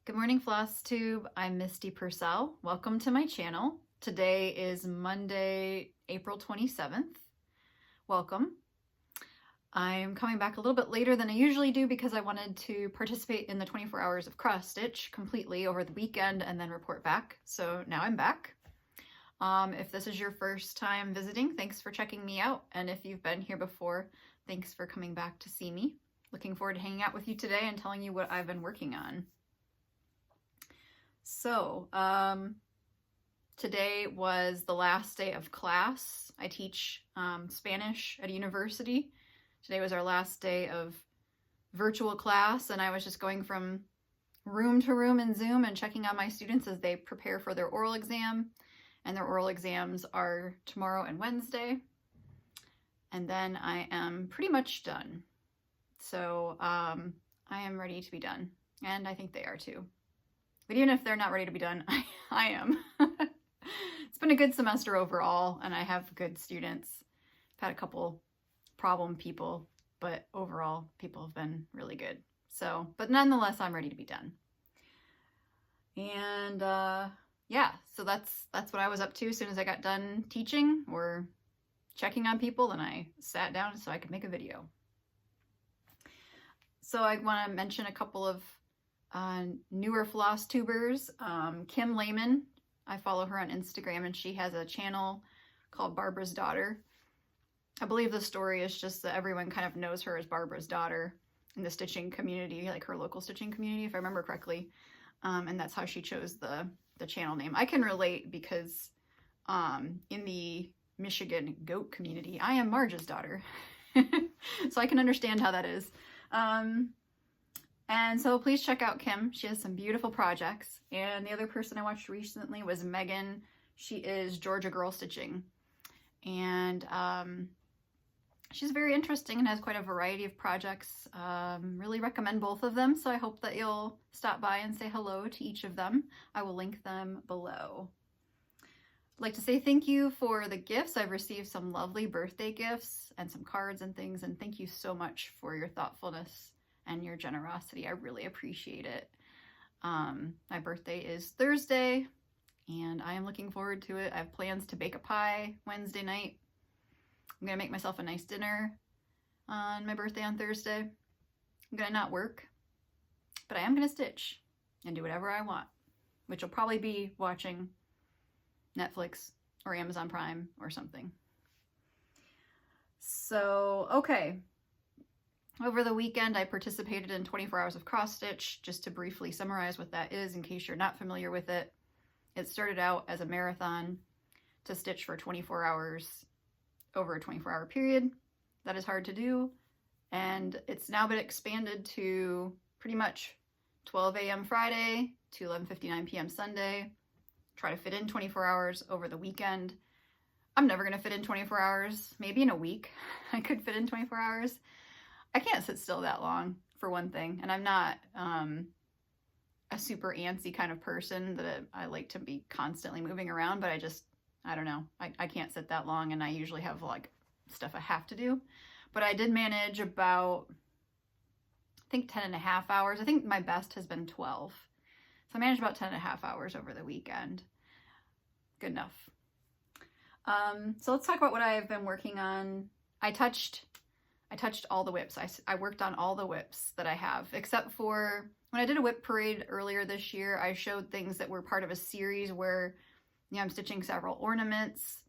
Good morning, Flosstube. I'm Misty Purcell. Welcome to my channel. Today is Monday, April 27th. Welcome. I'm coming back a little bit later than I usually do because I wanted to participate in the 24 hours of cross stitch completely over the weekend and then report back. So now I'm back. If this is your first time visiting, thanks for checking me out. And if you've been here before, thanks for coming back to see me. Looking forward to hanging out with you today and telling you what I've been working on. So, today was the last day of class. I teach Spanish at a university. Today was our last day of virtual class, and I was just going from room to room in Zoom and checking on my students as they prepare for their oral exam. And their oral exams are tomorrow and Wednesday. And then I am pretty much done. So, I am ready to be done. And I think they are too. But even if they're not ready to be done, I am. It's been a good semester overall, and I have good students. I've had a couple problem people, but overall, people have been really good. So, but nonetheless, I'm ready to be done. And yeah, so that's what I was up to as soon as I got done teaching or checking on people, and I sat down so I could make a video. So I want to mention a couple of newer floss tubers. Kim Lehman, I follow her on Instagram, and she has a channel called Barbara's Daughter. I believe the story is just that everyone kind of knows her as Barbara's daughter in the stitching community, like her local stitching community, if I remember correctly. And that's how she chose the channel name. I can relate because in the Michigan goat community, I am Marge's daughter. So I can understand how that is. And so please check out Kim. She has some beautiful projects. And the other person I watched recently was Megan. She is Georgia Girl Stitching. And she's very interesting and has quite a variety of projects. Really recommend both of them. So I hope that you'll stop by and say hello to each of them. I will link them below. I'd like to say thank you for the gifts. I've received some lovely birthday gifts and some cards and things. And thank you so much for your thoughtfulness and your generosity. I really appreciate it. My birthday is Thursday, and I am looking forward to it. I have plans to bake a pie Wednesday night. I'm gonna make myself a nice dinner on my birthday on Thursday. I'm gonna not work, but I am gonna stitch and do whatever I want, which will probably be watching Netflix or Amazon Prime or something. So, okay. Over the weekend, I participated in 24 hours of cross stitch. Just to briefly summarize what that is in case you're not familiar with it. It started out as a marathon to stitch for 24 hours over a 24-hour period. That is hard to do. And it's now been expanded to pretty much 12 a.m. Friday to 11:59 p.m. Sunday. Try to fit in 24 hours over the weekend. I'm never going to fit in 24 hours. Maybe in a week I could fit in 24 hours. I can't sit still that long, for one thing, and I'm not a super antsy kind of person that I like to be constantly moving around, but I don't know, I can't sit that long, and I usually have like stuff I have to do. But I did manage about, I think 10 and a half hours. I think my best has been 12. So I managed about 10 and a half hours over the weekend. Good enough. So let's talk about what I've been working on. I touched all the whips. I worked on all the whips that I have, except for when I did a whip parade earlier this year, I showed things that were part of a series where, you know, I'm stitching several ornaments.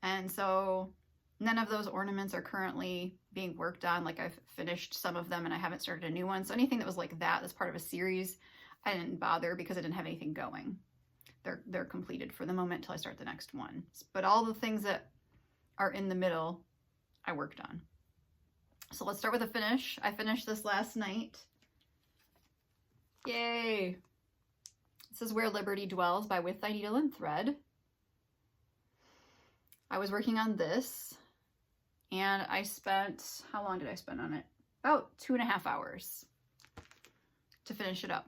And so none of those ornaments are currently being worked on. Like, I've finished some of them and I haven't started a new one. So anything that was like that's part of a series, I didn't bother because I didn't have anything going. They're completed for the moment till I start the next one. But all the things that are in the middle, I worked on. So let's start with a finish. I finished this last night. Yay! This is Where Liberty Dwells by With Thy Needle and Thread. I was working on this, and I spent, how long did I spend on it? About 2.5 hours to finish it up.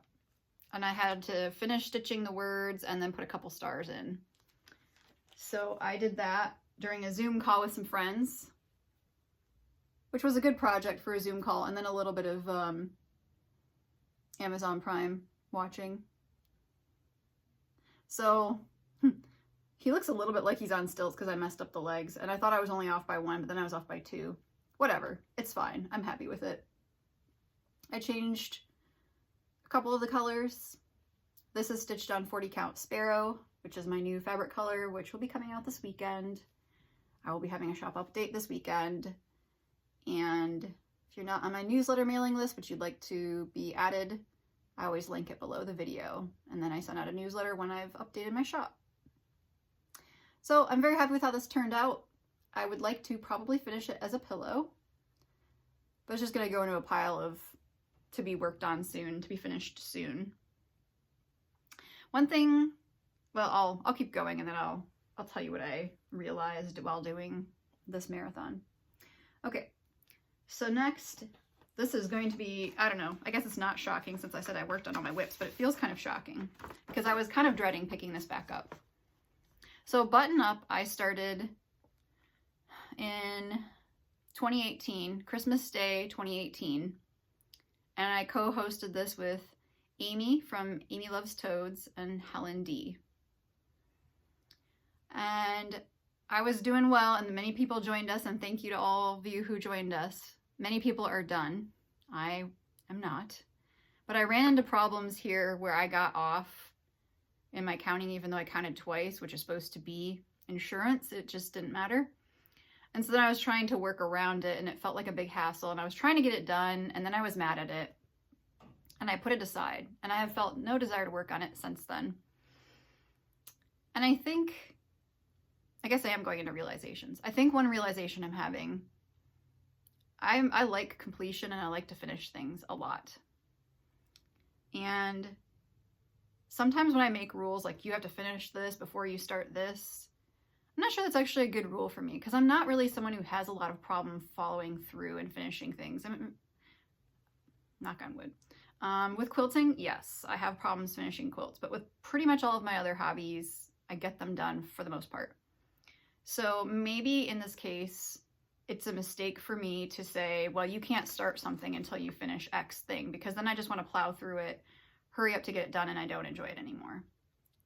And I had to finish stitching the words and then put a couple stars in. So I did that during a Zoom call with some friends, which was a good project for a Zoom call, and then a little bit of Amazon Prime watching. So he looks a little bit like he's on stilts because I messed up the legs, and I thought I was only off by 1, but then I was off by 2. Whatever, it's fine. I'm happy with it. I changed a couple of the colors. This is stitched on 40 count Sparrow, which is my new fabric color, which will be coming out this weekend. I will be having a shop update this weekend. And if you're not on my newsletter mailing list, but you'd like to be added, I always link it below the video. And then I send out a newsletter when I've updated my shop. So I'm very happy with how this turned out. I would like to probably finish it as a pillow, but it's just going to go into a pile of to be worked on soon, to be finished soon. One thing, well, I'll keep going and then I'll tell you what I realized while doing this marathon. Okay, so next, this is going to be, I don't know, I guess it's not shocking since I said I worked on all my whips, but it feels kind of shocking because I was kind of dreading picking this back up. So button up, I started in 2018, Christmas Day 2018, and I co-hosted this with Amy from Amy Loves Toads and Helen D. And I was doing well, and many people joined us, and thank you to all of you who joined us. Many people are done. I am not. But I ran into problems here where I got off in my counting, even though I counted twice, which is supposed to be insurance. It just didn't matter. And so then I was trying to work around it, and it felt like a big hassle, and I was trying to get it done, and then I was mad at it, and I put it aside, and I have felt no desire to work on it since then. And I guess I am going into realizations. I think one realization I'm having, I like completion, and I like to finish things a lot. And sometimes when I make rules, like you have to finish this before you start this, I'm not sure that's actually a good rule for me because I'm not really someone who has a lot of problem following through and finishing things. Knock on wood. With quilting, yes, I have problems finishing quilts, but with pretty much all of my other hobbies, I get them done for the most part. So maybe in this case, it's a mistake for me to say, well, you can't start something until you finish X thing, because then I just want to plow through it, hurry up to get it done, and I don't enjoy it anymore.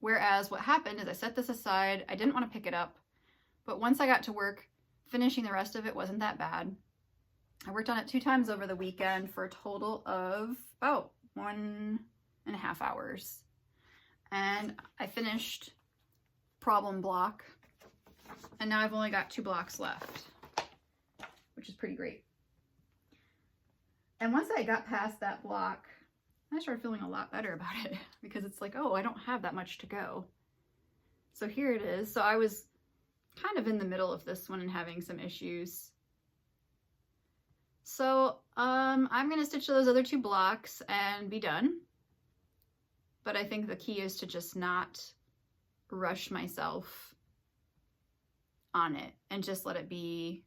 Whereas what happened is I set this aside, I didn't want to pick it up, but once I got to work, finishing the rest of it wasn't that bad. I worked on it 2 times over the weekend for a total of about 1.5 hours. And I finished problem block, and now I've only got 2 blocks left, which is pretty great. And once I got past that block, I started feeling a lot better about it because it's like, oh, I don't have that much to go. So here it is. So I was kind of in the middle of this one and having some issues. So I'm going to stitch those other 2 blocks and be done. But I think the key is to just not rush myself on it and just let it be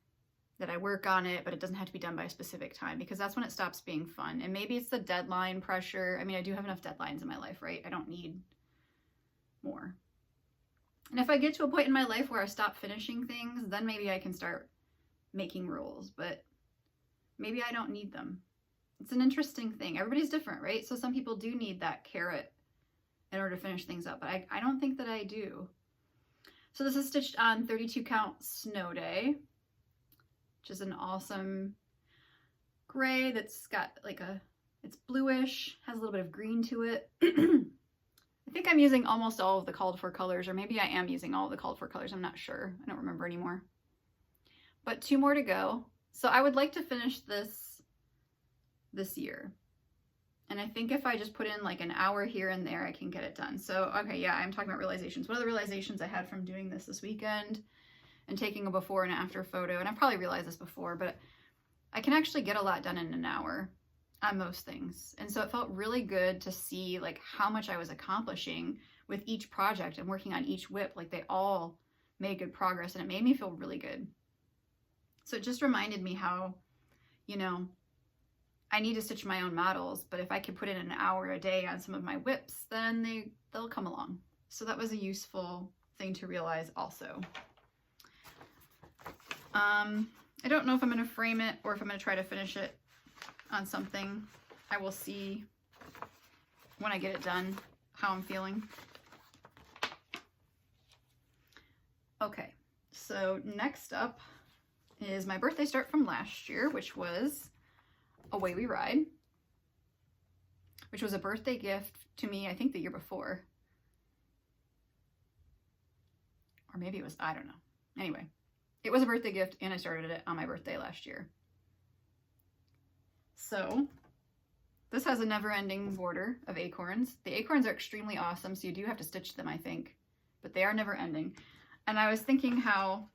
that I work on it, but it doesn't have to be done by a specific time, because that's when it stops being fun. And maybe it's the deadline pressure. I mean, I do have enough deadlines in my life, right? I don't need more. And if I get to a point in my life where I stop finishing things, then maybe I can start making rules, but maybe I don't need them. It's an interesting thing. Everybody's different, right? So some people do need that carrot in order to finish things up, but I don't think that I do. So this is stitched on 32 count Snow Day, which is an awesome gray that's got like it's bluish, has a little bit of green to it. I think I'm using almost all of the called for colors, or maybe I am using all of the called for colors. I'm not sure. I don't remember anymore. But 2 more to go. So I would like to finish this year. And I think if I just put in like an hour here and there, I can get it done. So, okay, yeah, I'm talking about realizations. One of the realizations I had from doing this weekend and taking a before and after photo, and I've probably realized this before, but I can actually get a lot done in an hour on most things. And so it felt really good to see like how much I was accomplishing with each project and working on each whip. Like they all made good progress, and it made me feel really good. So it just reminded me how, you know, I need to stitch my own models, but if I could put in an hour a day on some of my whips, then they'll come along. So that was a useful thing to realize also. I don't know if I'm going to frame it or if I'm going to try to finish it on something. I will see. when I get it done, how I'm feeling. Okay, so next up is my birthday start from last year, which was Away We Ride, which was a birthday gift to me, I think the year before. Or maybe it was, I don't know. Anyway, it was a birthday gift and I started it on my birthday last year. So this has a never-ending border of acorns. The acorns are extremely awesome, so you do have to stitch them, I think, but they are never-ending. And I was thinking how,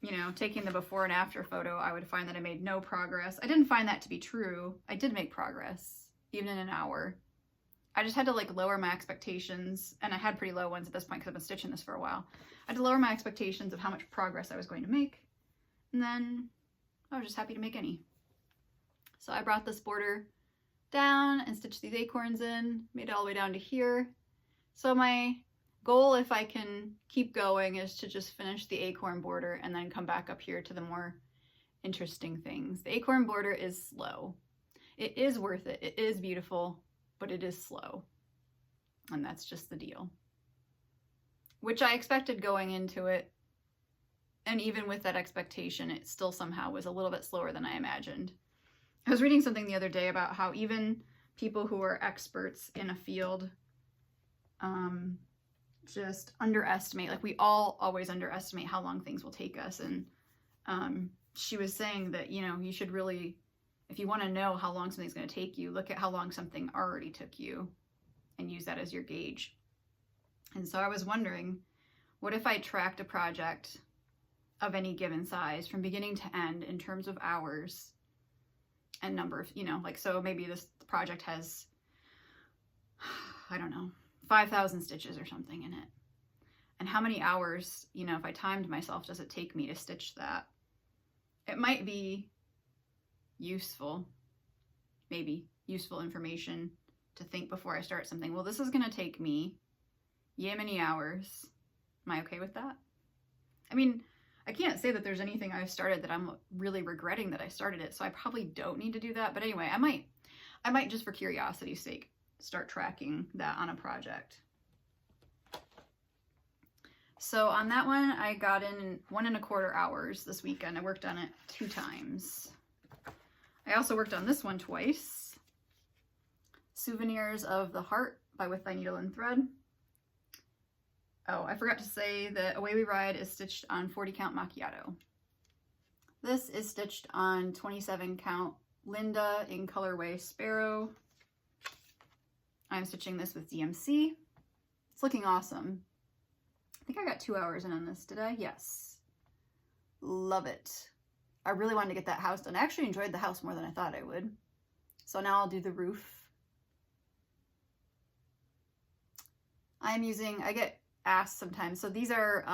you know, taking the before and after photo, I would find that I made no progress. I didn't find that to be true. I did make progress, even in an hour. I just had to like lower my expectations, and I had pretty low ones at this point because I've been stitching this for a while. I had to lower my expectations of how much progress I was going to make, and then I was just happy to make any. So I brought this border down and stitched these acorns in, made it all the way down to here. So my goal, if I can keep going, is to just finish the acorn border and then come back up here to the more interesting things. The acorn border is slow. It is worth it. It is beautiful, but it is slow. And that's just the deal. Which I expected going into it. And even with that expectation, it still somehow was a little bit slower than I imagined. I was reading something the other day about how even people who are experts in a field just underestimate, like we all always underestimate how long things will take us. And she was saying that, you know, you should really, if you want to know how long something's going to take you, look at how long something already took you and use that as your gauge. And so I was wondering, what if I tracked a project of any given size from beginning to end in terms of hours and number of, you know, like, so maybe this project has, I don't know, 5,000 stitches or something in it. And how many hours, you know, if I timed myself, does it take me to stitch that? It might be useful, maybe useful information to think before I start something. Well, this is going to take me yay many hours. Am I okay with that? I mean, I can't say that there's anything I've started that I'm really regretting that I started it, so I probably don't need to do that. But anyway, I might just for curiosity's sake start tracking that on a project. So on that one, I got in 1¼ hours this weekend. I worked on it 2 times. I also worked on this one twice. Souvenirs of the Heart by With Thy Needle and Thread. Oh, I forgot to say that Away We Ride is stitched on 40 count macchiato. This is stitched on 27 count Linda in colorway Sparrow. I'm stitching this with DMC. It's looking awesome. I think I got 2 hours in on this, did I? Yes. Love it. I really wanted to get that house done. I actually enjoyed the house more than I thought I would. So now I'll do the roof. I'm using, I get asked sometimes, so these are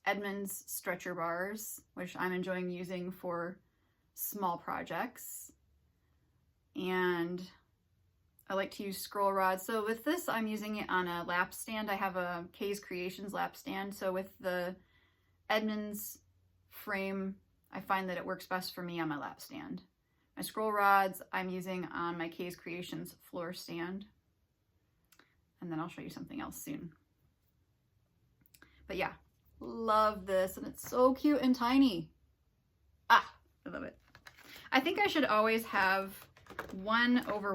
Edmunds stretcher bars, which I'm enjoying using for small projects. And I like to use scroll rods. So with this, I'm using it on a lap stand. I have a Kay's Creations lap stand. So with the Edmunds frame, I find that it works best for me on my lap stand. My scroll rods I'm using on my Kay's Creations floor stand. And then I'll show you something else soon. But yeah, love this. And it's so cute and tiny. Ah, I love it. I think I should always have an over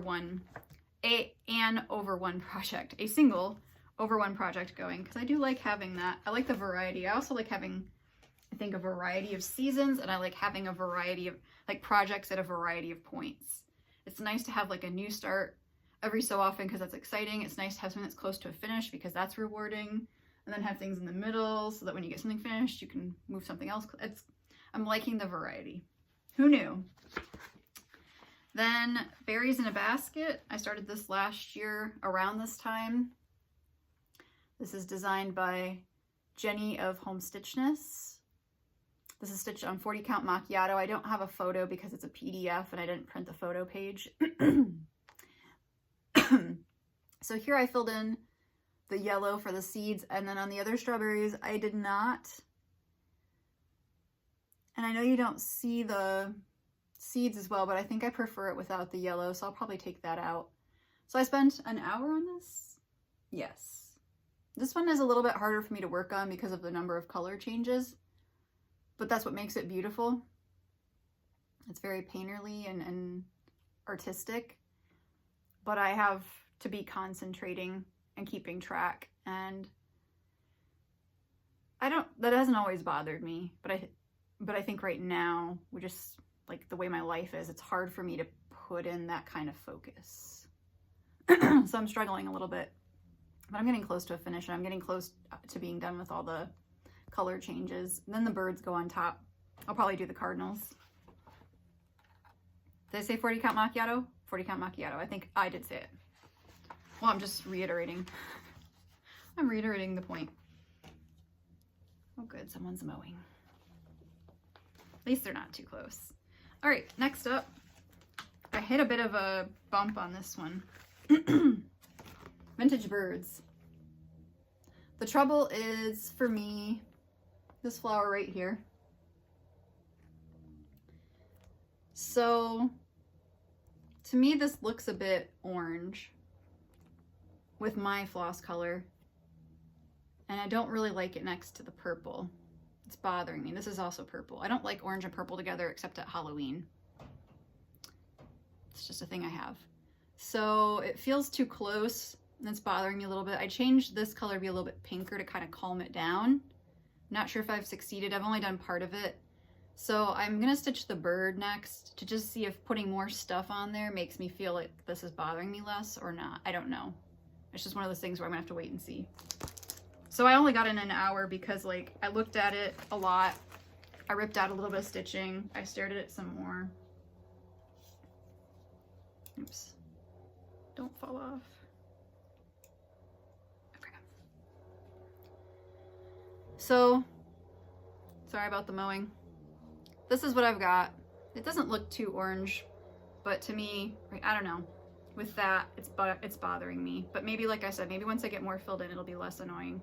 one project, a single over one project going, because I do like having that. I like the variety. I also like having, I think, a variety of seasons, and I like having a variety of like projects at a variety of points. It's nice to have like a new start every so often because that's exciting. It's nice to have something that's close to a finish because that's rewarding, and then have things in the middle so that when you get something finished, you can move something else. I'm liking the variety. Who knew? Then Berries in a Basket. I started this last year around this time. This is designed by Jenny of Homestitchness. This is stitched on 40 count macchiato. I don't have a photo because it's a PDF and I didn't print the photo page. So here I filled in the yellow for the seeds, and then on the other strawberries I did not. And I know you don't see the seeds as well, but I think I prefer it without the yellow, so I'll probably take that out. So I spent an hour on this. Yes. This one is a little bit harder for me to work on because of the number of color changes, but that's what makes it beautiful. It's very painterly and artistic, but I have to be concentrating and keeping track, and that hasn't always bothered me, but I think right now, we just, like the way my life is, it's hard for me to put in that kind of focus. So I'm struggling a little bit, but I'm getting close to a finish, and I'm getting close to being done with all the color changes. And then the birds go on top. I'll probably do the cardinals. Did I say 40 count macchiato? 40 count macchiato. I think I did say it. Well, I'm just reiterating. I'm reiterating the point. Oh good, someone's mowing. At least they're not too close. All right, next up, I hit a bit of a bump on this one. Vintage birds. The trouble is, for me, this flower right here. So, to me, this looks a bit orange with my floss color, and I don't really like it next to the purple. It's bothering me. This is also purple. I don't like orange and purple together except at Halloween. It's just a thing I have. So it feels too close, and it's bothering me a little bit. I changed this color to be a little bit pinker to kind of calm it down. Not sure if I've succeeded. I've only done part of it. So I'm gonna stitch the bird next to just see if putting more stuff on there makes me feel like this is bothering me less or not. I don't know. It's just one of those things where I'm gonna have to wait and see. So I only got in an hour because, like, I looked at it a lot. I ripped out a little bit of stitching. I stared at it some more. Oops. Don't fall off. Okay. So, sorry about the mowing. This is what I've got. It doesn't look too orange, but to me, I don't know. With that, it's bothering me. But maybe, like I said, maybe once I get more filled in, it'll be less annoying.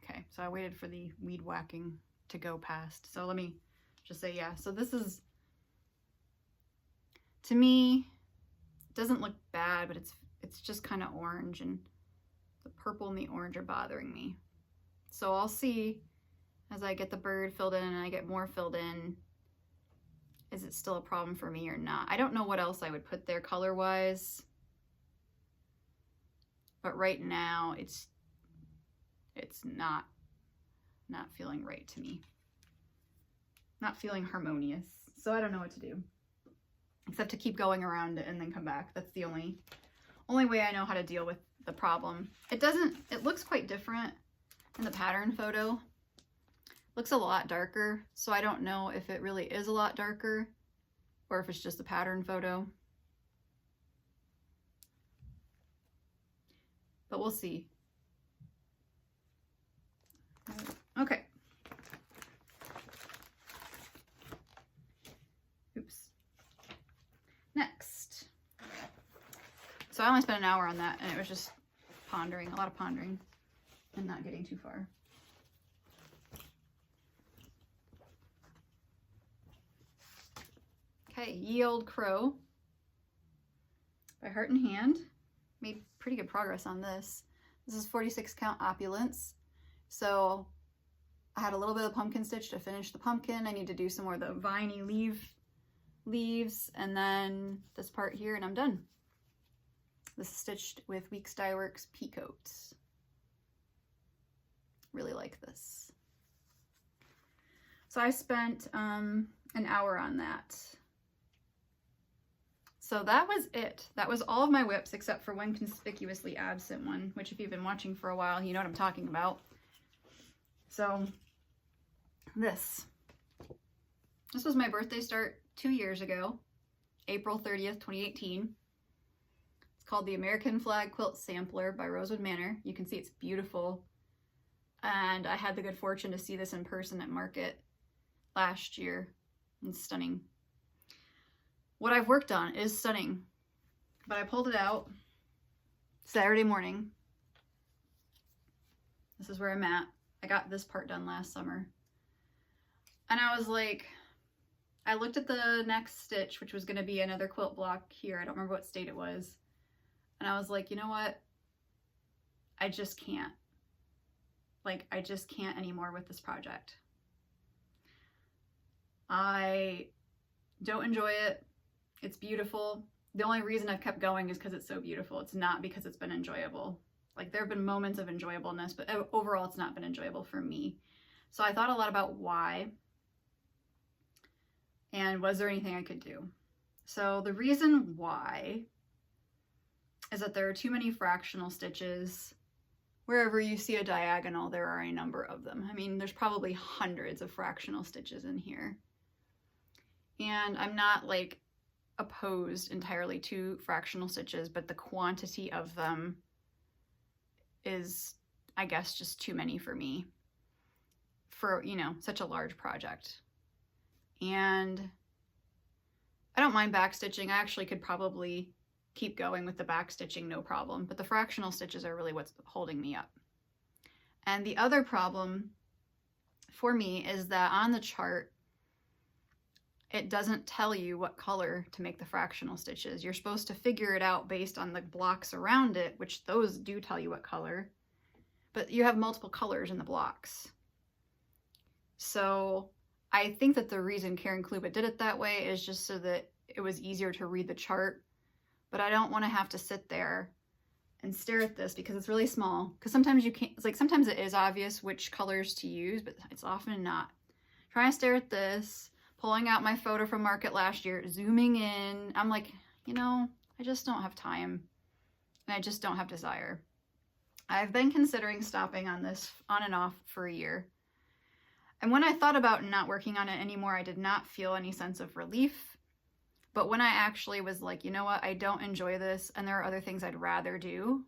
Okay, so I waited for the weed whacking to go past. So let me just say, yeah. So this is, to me, it doesn't look bad, but it's just kind of orange, and the purple and the orange are bothering me. So I'll see as I get the bird filled in and I get more filled in, is it still a problem for me or not? I don't know what else I would put there color-wise, but right now it's not feeling right to me. Not feeling harmonious. So I don't know what to do, except to keep going around it and then come back. That's the only way I know how to deal with the problem. It looks quite different in the pattern photo. Looks a lot darker, so I don't know if it really is a lot darker or if it's just a pattern photo. But we'll see. Okay. Oops. Next. So I only spent an hour on that, and it was just pondering, a lot of pondering, and not getting too far. Okay, Ye Old Crow by Heart and Hand. Made pretty good progress on this. This is 46 count opulence. So I had a little bit of pumpkin stitch to finish the pumpkin. I need to do some more of the viney leaves, and then this part here, and I'm done. This is stitched with Weeks Dye Works Peacoats. Really like this. So I spent an hour on that. So that was it. That was all of my whips except for one conspicuously absent one, which if you've been watching for a while, you know what I'm talking about. So this was my birthday start 2 years ago, April 30th, 2018. It's called the American Flag Quilt Sampler by Rosewood Manor. You can see it's beautiful. And I had the good fortune to see this in person at Market last year. It's stunning. What I've worked on is stunning, but I pulled it out Saturday morning. This is where I'm at. I got this part done last summer. And I was like, I looked at the next stitch, which was going to be another quilt block here. I don't remember what state it was. And I was like, you know what? I just can't. Like, I just can't anymore with this project. I don't enjoy it. It's beautiful. The only reason I've kept going is because it's so beautiful. It's not because it's been enjoyable. Like, there have been moments of enjoyableness, but overall it's not been enjoyable for me. So I thought a lot about why, and was there anything I could do? So the reason why is that there are too many fractional stitches. Wherever you see a diagonal, there are a number of them. I mean, there's probably hundreds of fractional stitches in here. And I'm not like opposed entirely to fractional stitches, but the quantity of them is, I guess, just too many for me for, you know, such a large project. And I don't mind backstitching. I actually could probably keep going with the backstitching, no problem, but the fractional stitches are really what's holding me up. And the other problem for me is that on the chart, it doesn't tell you what color to make the fractional stitches. You're supposed to figure it out based on the blocks around it, which those do tell you what color, but you have multiple colors in the blocks. So I think that the reason Karen Kluba did it that way is just so that it was easier to read the chart, but I don't want to have to sit there and stare at this because it's really small. Because sometimes you can't, it's like sometimes it is obvious which colors to use, but it's often not. Trying to stare at this, pulling out my photo from Market last year, zooming in. I'm like, you know, I just don't have time and I just don't have desire. I've been considering stopping on this on and off for a year. And when I thought about not working on it anymore, I did not feel any sense of relief. But when I actually was like, you know what, I don't enjoy this and there are other things I'd rather do.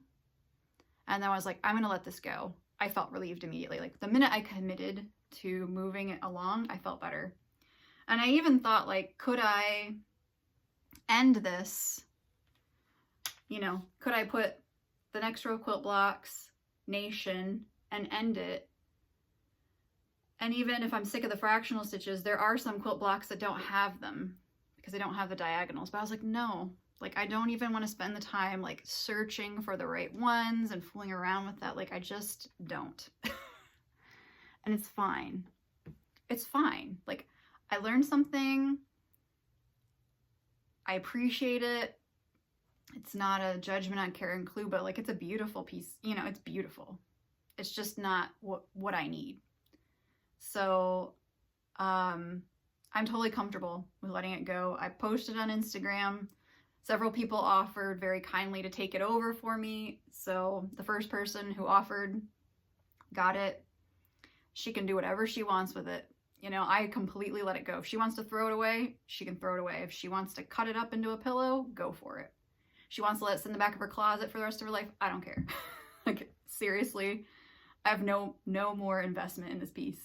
And then I was like, I'm gonna let this go. I felt relieved immediately. Like the minute I committed to moving it along, I felt better. And I even thought like, could I end this? You know, could I put the next row of quilt blocks, nation, and end it? And even if I'm sick of the fractional stitches, there are some quilt blocks that don't have them because they don't have the diagonals. But I was like, no, like I don't even want to spend the time like searching for the right ones and fooling around with that. Like I just don't. And it's fine. It's fine. Like I learned something. I appreciate it. It's not a judgment on Karen Kluba. Like it's a beautiful piece. You know, it's beautiful. It's just not what I need. So I'm totally comfortable with letting it go. I posted on Instagram. Several people offered very kindly to take it over for me. So the first person who offered got it. She can do whatever she wants with it. You know, I completely let it go. If she wants to throw it away, she can throw it away. If she wants to cut it up into a pillow, go for it. She wants to let it sit in the back of her closet for the rest of her life, I don't care. Like, seriously, I have no more investment in this piece.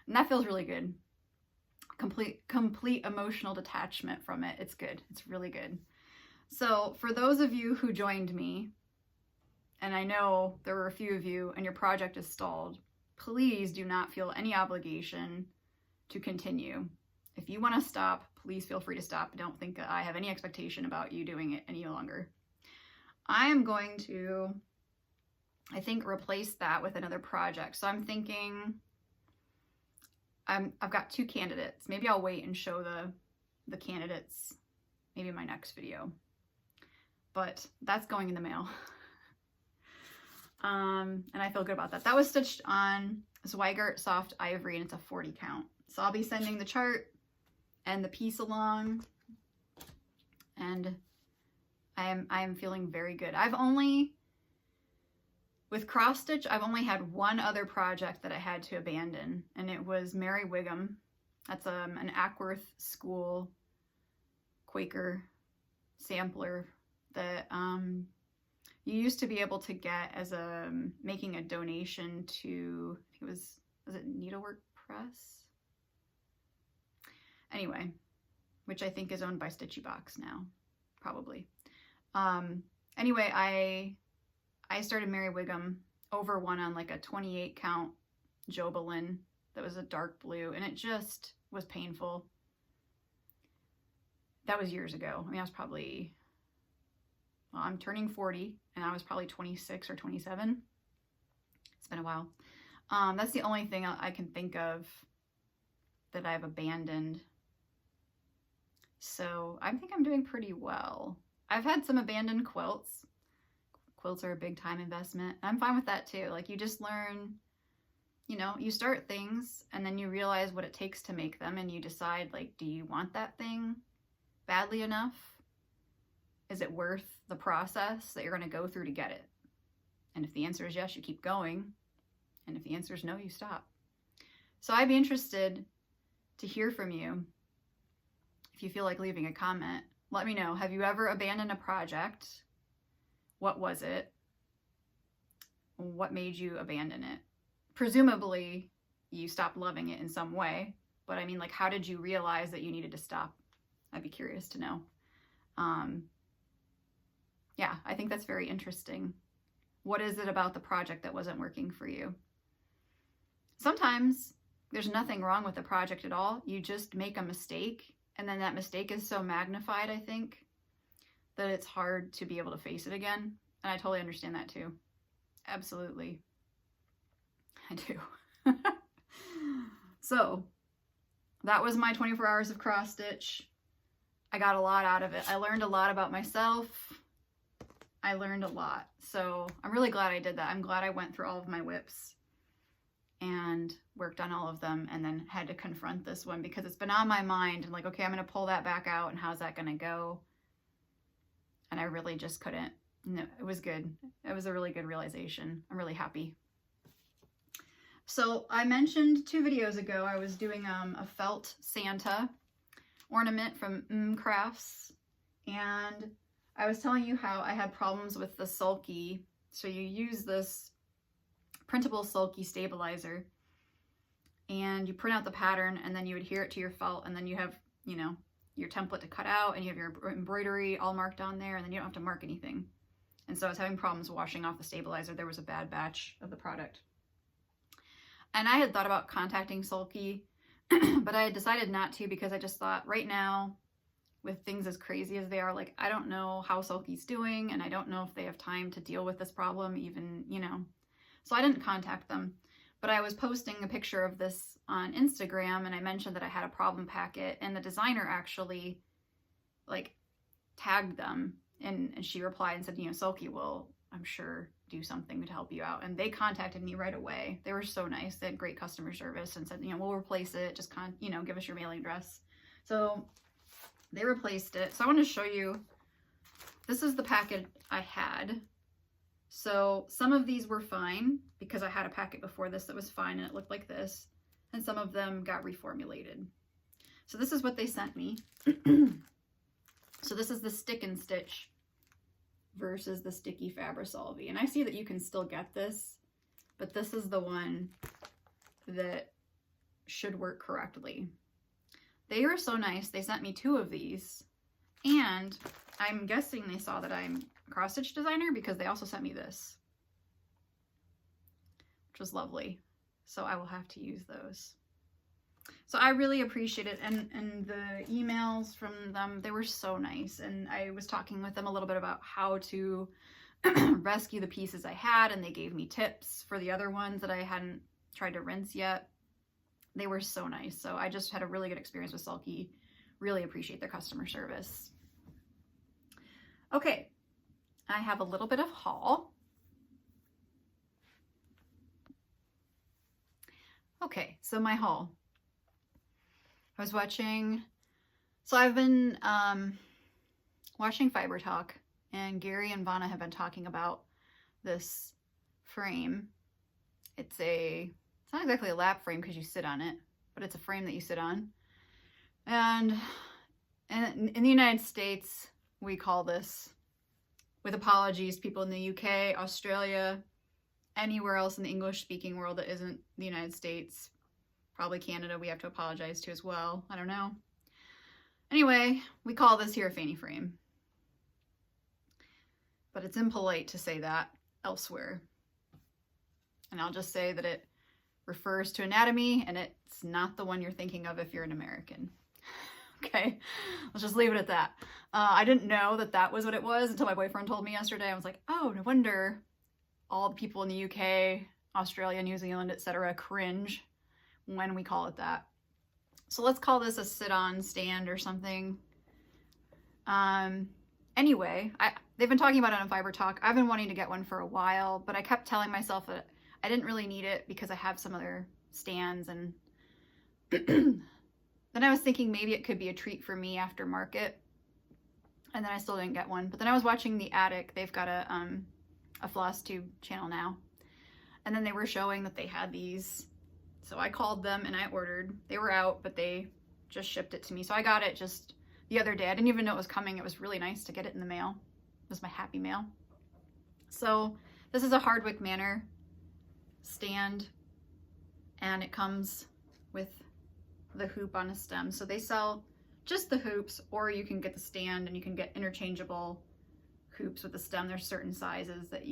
And that feels really good. Complete emotional detachment from it. It's good. It's really good. So for those of you who joined me, and I know there were a few of you and your project is stalled, please do not feel any obligation to continue. If you want to stop, please feel free to stop. Don't think that I have any expectation about you doing it any longer. I am going to, I think, replace that with another project. So I'm thinking, I've got two candidates. Maybe I'll wait and show the candidates maybe in my next video. But that's going in the mail. And I feel good about that. That was stitched on Zweigart Soft Ivory and it's a 40 count. So I'll be sending the chart and the piece along. And I am feeling very good. With cross stitch, I've only had one other project that I had to abandon, and it was Mary Wiggum. That's an Ackworth School Quaker sampler that you used to be able to get as making a donation to, I think it was it Needlework Press? Anyway, which I think is owned by Stitchy Box now, probably. Anyway, I started Mary Wiggum over one on like a 28 count Jobelin that was a dark blue, and it just was painful. that was years ago. I mean, I was probably, well, I'm turning 40 and I was probably 26 or 27. It's been a while. That's the only thing I can think of that I've abandoned. So I think I'm doing pretty well. I've had some abandoned quilts. Quilts are a big time investment. I'm fine with that too. Like, you just learn, you know, you start things and then you realize what it takes to make them, and you decide, like, do you want that thing badly enough? Is it worth the process that you're going to go through to get it? And if the answer is yes, you keep going. And if the answer is no, you stop. So I'd be interested to hear from you. If you feel like leaving a comment, let me know. Have you ever abandoned a project? What was it? What made you abandon it? Presumably, you stopped loving it in some way. But I mean, like, how did you realize that you needed to stop? I'd be curious to know. Yeah, I think that's very interesting. What is it about the project that wasn't working for you? Sometimes there's nothing wrong with the project at all. You just make a mistake, and then that mistake is so magnified, I think, that it's hard to be able to face it again. And I totally understand that too. Absolutely. I do. So that was my 24 hours of cross stitch. I got a lot out of it. I learned a lot about myself. I learned a lot. So I'm really glad I did that. I'm glad I went through all of my whips and worked on all of them, and then had to confront this one because it's been on my mind, and like, okay, I'm going to pull that back out, and how's that going to go? And I really just couldn't. No, it was good. It was a really good realization. I'm really happy. So I mentioned 2 videos ago, I was doing a felt Santa ornament from Crafts, and I was telling you how I had problems with the sulky. So you use this printable sulky stabilizer, and you print out the pattern, and then you adhere it to your felt, and then you have, you know, your template to cut out, and you have your embroidery all marked on there, and then you don't have to mark anything. And so I was having problems washing off the stabilizer. There was a bad batch of the product. And I had thought about contacting Sulky, but I had decided not to, because I just thought right now, with things as crazy as they are, like, I don't know how Sulky's doing, and I don't know if they have time to deal with this problem even, you know. So I didn't contact them. But I was posting a picture of this on Instagram, and I mentioned that I had a problem packet, and the designer actually, like, tagged them, and she replied and said, you know, Sulky will, I'm sure, do something to help you out. And they contacted me right away. They were so nice. They had great customer service and said, you know, we'll replace it. Just you know, give us your mailing address. So they replaced it. So I want to show you, this is the packet I had. So some of these were fine because I had a packet before this that was fine and it looked like this. And some of them got reformulated. So this is what they sent me. So this is the stick and stitch versus the sticky Fabri-Solvi. And I see that you can still get this, but this is the one that should work correctly. They were so nice. They sent me 2 of these, and I'm guessing they saw that I'm a cross-stitch designer because they also sent me this, which was lovely. So I will have to use those. So I really appreciate it, and the emails from them, they were so nice, and I was talking with them a little bit about how to rescue the pieces I had, and they gave me tips for the other ones that I hadn't tried to rinse yet. They were so nice. So I just had a really good experience with Sulky. Really appreciate their customer service. Okay, I have a little bit of haul. Okay, so my haul. I was watching, so I've been watching Fiber Talk, and Gary and Vanna have been talking about this frame. It's not exactly a lap frame because you sit on it, but it's a frame that you sit on. And in the United States, we call this, with apologies, people in the UK, Australia, anywhere else in the English-speaking world that isn't the United States, probably Canada, we have to apologize to as well. I don't know. Anyway, we call this here a fanny frame. But it's impolite to say that elsewhere. And I'll just say that it refers to anatomy, and it's not the one you're thinking of if you're an American. Okay, let's just leave it at that. I didn't know that that was what it was until my boyfriend told me yesterday. I was like, oh, no wonder all the people in the UK, Australia, New Zealand, etc. cringe when we call it that. So let's call this a sit-on stand or something. Anyway, they've been talking about it on Fiber Talk. I've been wanting to get one for a while, but I kept telling myself that I didn't really need it because I have some other stands, and then I was thinking maybe it could be a treat for me after market, and then I still didn't get one. But then I was watching The Attic. They've got a Flosstube channel now, and then they were showing that they had these. So I called them and I ordered. They were out, but they just shipped it to me. So I got it just the other day. I didn't even know it was coming. It was really nice to get it in the mail. It was my happy mail. So this is a Hardwick Manor stand, and it comes with the hoop on a stem. So they sell just the hoops, or you can get the stand and you can get interchangeable hoops with the stem. There's certain sizes that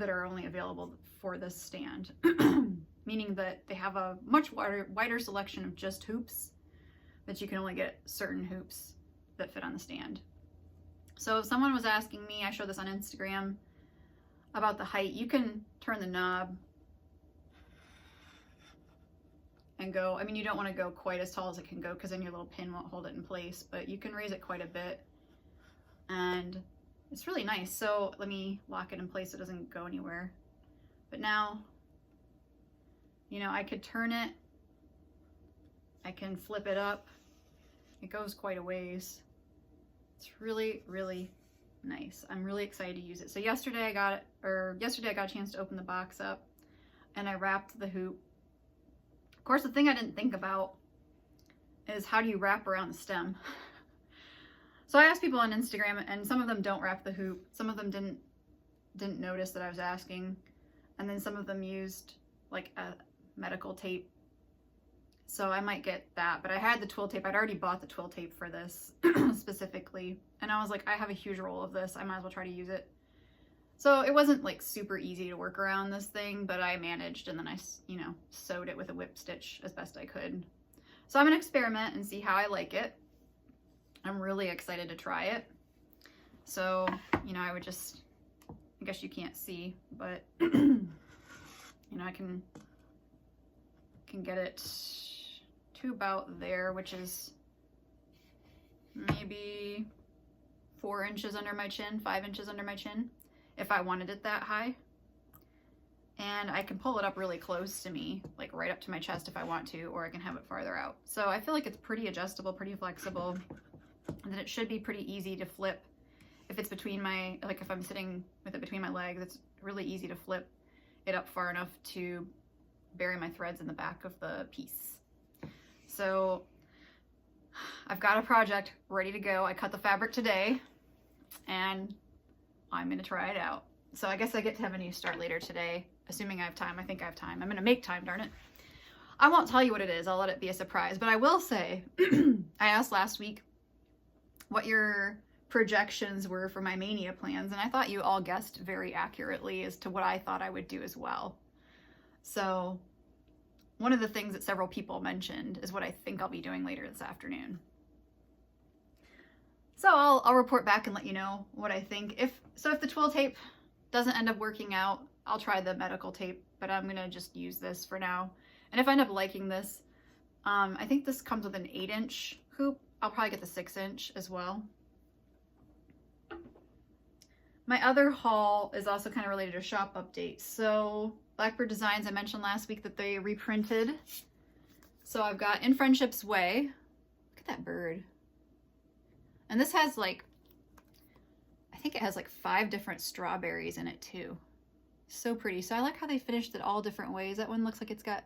are only available for this stand. Meaning that they have a much wider selection of just hoops, that you can only get certain hoops that fit on the stand. So if someone was asking me, I showed this on Instagram, about the height, you can turn the knob and go, I mean, you don't want to go quite as tall as it can go because then your little pin won't hold it in place, but you can raise it quite a bit, and it's really nice. So let me lock it in place so it doesn't go anywhere. But now, you know, I could turn it, I can flip it up, it goes quite a ways. It's really, really nice. I'm really excited to use it. So yesterday I got a chance to open the box up, and I wrapped the hoop. Of course, the thing I didn't think about is how do you wrap around the stem? So I asked people on Instagram, and some of them don't wrap the hoop. Some of them didn't notice that I was asking, and then some of them used like a medical tape. So I might get that, but I had the twill tape. I'd already bought the twill tape for this specifically, and I was like, I have a huge roll of this. I might as well try to use it. So it wasn't like super easy to work around this thing, but I managed, and then I, you know, sewed it with a whip stitch as best I could. So I'm gonna experiment and see how I like it. I'm really excited to try it. So, you know, I guess you can't see, but you know, I can get it to about there, which is maybe 4 inches under my chin, 5 inches under my chin, if I wanted it that high. And I can pull it up really close to me, like right up to my chest if I want to, or I can have it farther out. So I feel like it's pretty adjustable, pretty flexible, and then it should be pretty easy to flip. If it's between my, like if I'm sitting with it between my legs, it's really easy to flip it up far enough to bury my threads in the back of the piece. So I've got a project ready to go. I cut the fabric today, and I'm gonna try it out. So I guess I get to have a new start later today, assuming I have time. I think I have time. I'm gonna make time, darn it. I won't tell you what it is. I'll let it be a surprise, but I will say, I asked last week what your projections were for my mania plans, and I thought you all guessed very accurately as to what I thought I would do as well. So one of the things that several people mentioned is what I think I'll be doing later this afternoon. So I'll report back and let you know what I think. If the twill tape doesn't end up working out, I'll try the medical tape, but I'm gonna just use this for now. And if I end up liking this, I think this comes with an 8-inch hoop. I'll probably get the 6-inch as well. My other haul is also kind of related to shop updates. So Blackbird Designs, I mentioned last week that they reprinted. So I've got In Friendship's Way. Look at that bird. And this has like, I think it has like 5 different strawberries in it too. So pretty. So I like how they finished it all different ways. That one looks like it's got,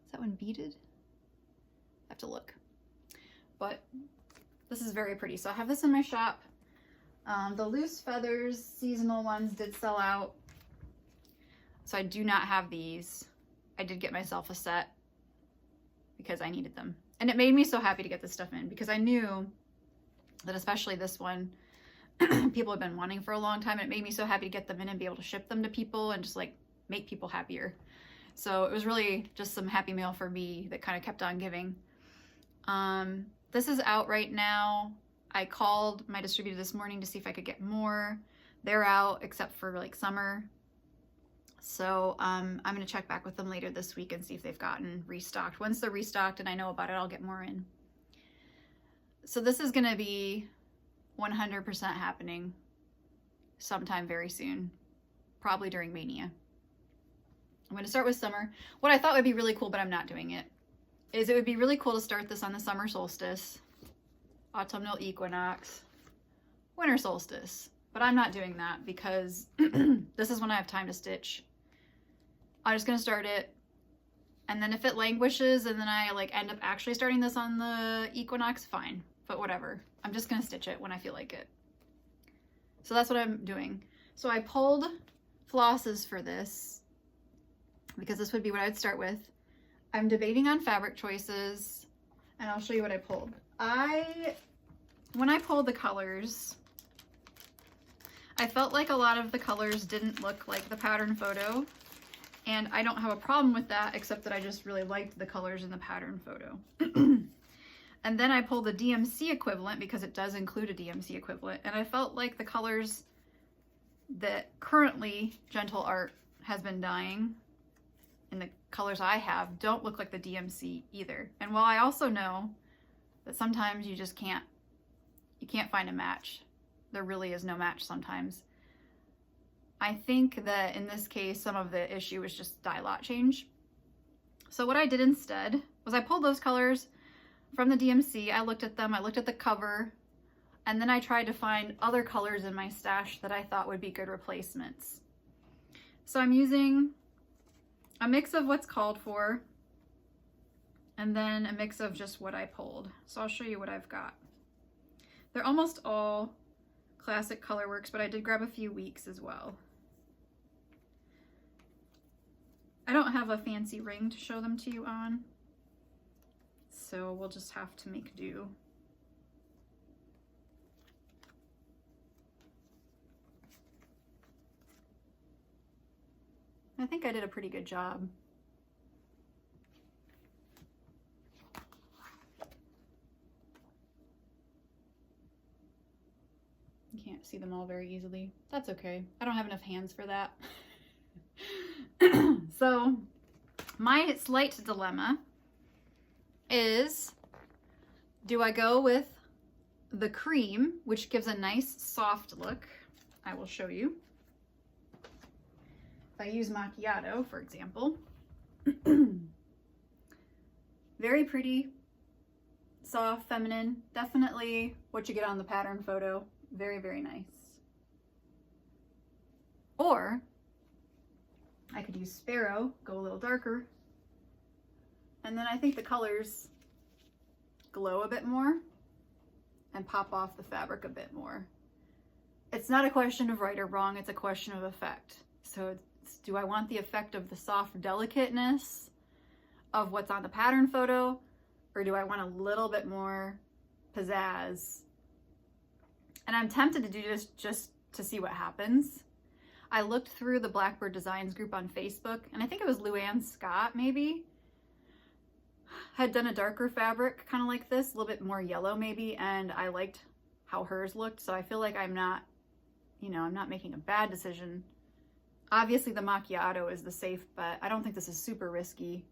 is that one beaded? I have to look. But this is very pretty. So I have this in my shop. The loose feathers seasonal ones did sell out. So I do not have these. I did get myself a set because I needed them. And it made me so happy to get this stuff in because I knew that especially this one, people have been wanting for a long time. And it made me so happy to get them in and be able to ship them to people and just like make people happier. So it was really just some happy mail for me that kind of kept on giving. This is out right now. I called my distributor this morning to see if I could get more. They're out except for like summer. So I'm going to check back with them later this week and see if they've gotten restocked. Once they're restocked and I know about it, I'll get more in. So this is going to be 100% happening sometime very soon, probably during Mania. I'm going to start with summer. What I thought would be really cool, but I'm not doing it, is it would be really cool to start this on the summer solstice, autumnal equinox, winter solstice. But I'm not doing that because this is when I have time to stitch. I'm just going to start it. And then if it languishes and then I like end up actually starting this on the equinox, fine. But whatever. I'm just going to stitch it when I feel like it. So that's what I'm doing. So I pulled flosses for this because this would be what I'd start with. I'm debating on fabric choices and I'll show you what I pulled. When I pulled the colors, I felt like a lot of the colors didn't look like the pattern photo, and I don't have a problem with that, except that I just really liked the colors in the pattern photo. And then I pulled the DMC equivalent because it does include a DMC equivalent, and I felt like the colors that currently Gentle Art has been dyeing and the colors I have don't look like the DMC either. And while I also know that sometimes you just can't find a match, there really is no match sometimes, I think that in this case some of the issue was just dye lot change. So what I did instead was I pulled those colors from the DMC, I looked at them, I looked at the cover, and then I tried to find other colors in my stash that I thought would be good replacements. So I'm using a mix of what's called for and then a mix of just what I pulled. So I'll show you what I've got. They're almost all classic colorworks, but I did grab a few weeks as well. I don't have a fancy ring to show them to you on, so we'll just have to make do. I think I did a pretty good job. You can't see them all very easily. That's okay. I don't have enough hands for that. So my slight dilemma is, do I go with the cream, which gives a nice soft look? I will show you. If I use macchiato, for example, very pretty, soft, feminine, definitely what you get on the pattern photo. Very, very nice. Or I could use Sparrow, go a little darker, and then I think the colors glow a bit more and pop off the fabric a bit more. It's not a question of right or wrong, it's a question of effect. So do I want the effect of the soft delicateness of what's on the pattern photo, or do I want a little bit more pizzazz? And I'm tempted to do this just to see what happens. I looked through the Blackbird Designs group on Facebook, and I think it was Luann Scott maybe had done a darker fabric kind of like this, a little bit more yellow maybe, and I liked how hers looked. So I feel like I'm not making a bad decision. Obviously the macchiato is the safe bet. I don't think this is super risky.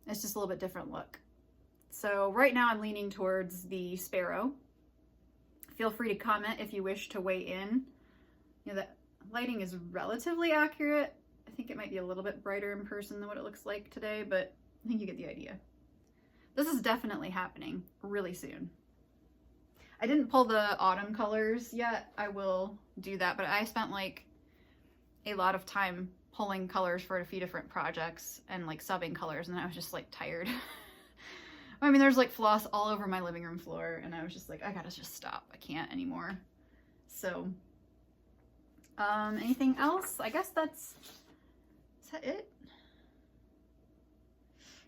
It's just a little bit different look. So right now I'm leaning towards the Sparrow. Feel free to comment if you wish to weigh in. You know, the lighting is relatively accurate. I think it might be a little bit brighter in person than what it looks like today, but I think you get the idea. This is definitely happening really soon. I didn't pull the autumn colors yet. I will do that, but I spent like a lot of time pulling colors for a few different projects and like subbing colors, and I was just like tired. I mean, there's like floss all over my living room floor, and I was just like, I gotta just stop. I can't anymore. So, anything else? I guess is that it?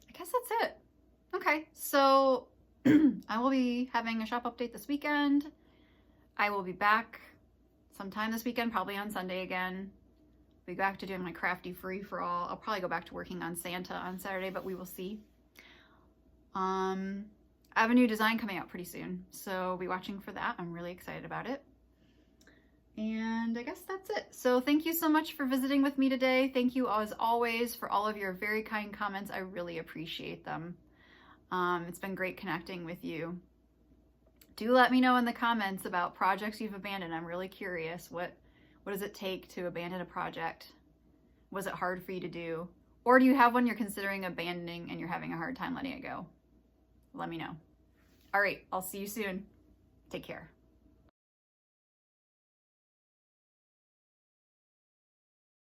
I guess that's it. Okay, so I will be having a shop update this weekend. I will be back sometime this weekend, probably on Sunday again. Be back to doing my crafty free-for-all. I'll probably go back to working on Santa on Saturday, but we will see. I I have a new design coming out pretty soon, so be watching for that. I'm really excited about it. And I guess that's it. So thank you so much for visiting with me today. Thank you as always for all of your very kind comments. I really appreciate them. It's been great connecting with you. Do let me know in the comments about projects you've abandoned. I'm really curious. What does it take to abandon a project? Was it hard for you to do? Or do you have one you're considering abandoning and you're having a hard time letting it go? Let me know. All right, I'll see you soon. Take care.